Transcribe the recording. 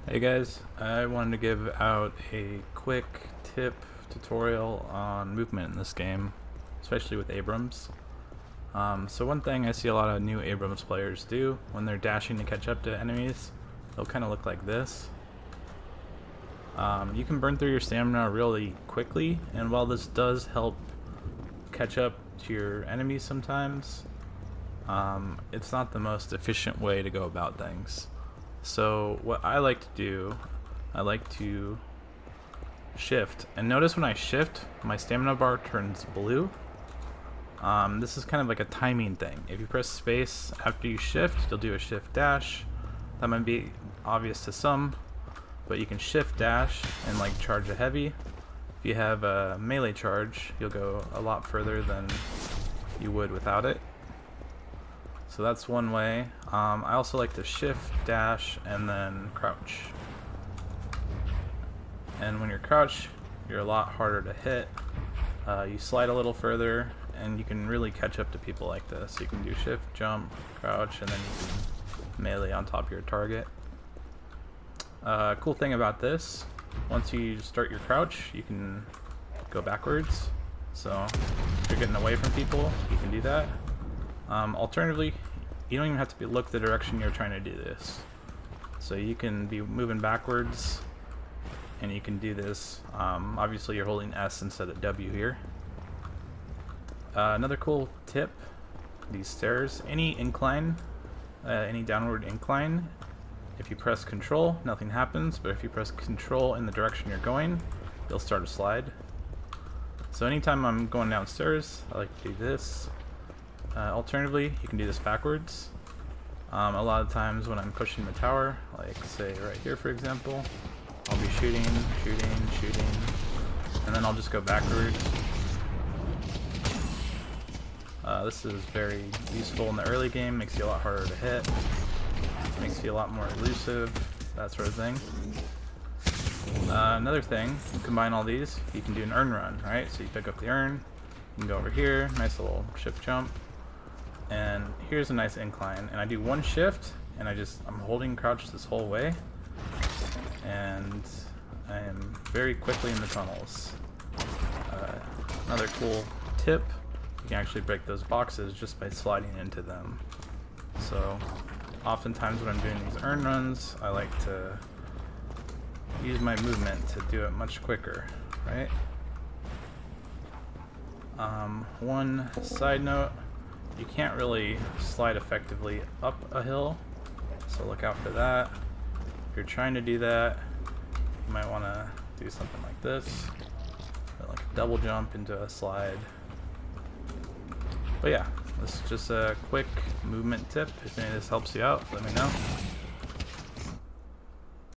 Hey guys, I wanted to give out a quick tip tutorial on movement in this game, especially with Abrams. So one thing I see a lot of new Abrams players do when they're dashing to catch up to enemies, they'll kind of look like this. You can burn through your stamina really quickly, and while this does help catch up to your enemies sometimes, it's not the most efficient way to go about things. So what I like to do, I like to shift, and notice when I shift, my stamina bar turns blue. This is kind of like a timing thing. If you press space after you shift, you'll do a shift dash. That might be obvious to some, but you can shift dash and like charge a heavy. If you have a melee charge, you'll go a lot further than you would without it. So that's one way. I also like to shift, dash, and then crouch. And when you're crouched, you're a lot harder to hit. You slide a little further, and you can really catch up to people like this. You can do shift, jump, crouch, and then you can melee on top of your target. Cool thing about this, once you start your crouch, you can go backwards. So if you're getting away from people, you can do that. Alternatively, you don't even have to look the direction you're trying to do this. So you can be moving backwards, and you can do this. Obviously, you're holding S instead of W here. Another cool tip: these stairs, any incline, any downward incline, if you press Control, nothing happens. But if you press Control in the direction you're going, you'll start a slide. So anytime I'm going downstairs, I like to do this. Alternatively, you can do this backwards. A lot of times when I'm pushing the tower, like say right here for example, I'll be shooting, and then I'll just go backwards. This is very useful in the early game, makes you a lot harder to hit, makes you a lot more elusive, that sort of thing. Another thing, combine all these, you can do an urn run, right? So you pick up the urn, you can go over here, nice little shift jump. And here's a nice incline, and I do one shift, and I'm holding crouch this whole way, and I am very quickly in the tunnels. Another cool tip, you can actually break those boxes just by sliding into them. So oftentimes when I'm doing these urn runs, I like to use my movement to do it much quicker, right? One side note, you can't really slide effectively up a hill, so look out for that. If you're trying to do that, you might want to do something like this, like a double jump into a slide. But yeah, this is just a quick movement tip. If any of this helps you out, let me know.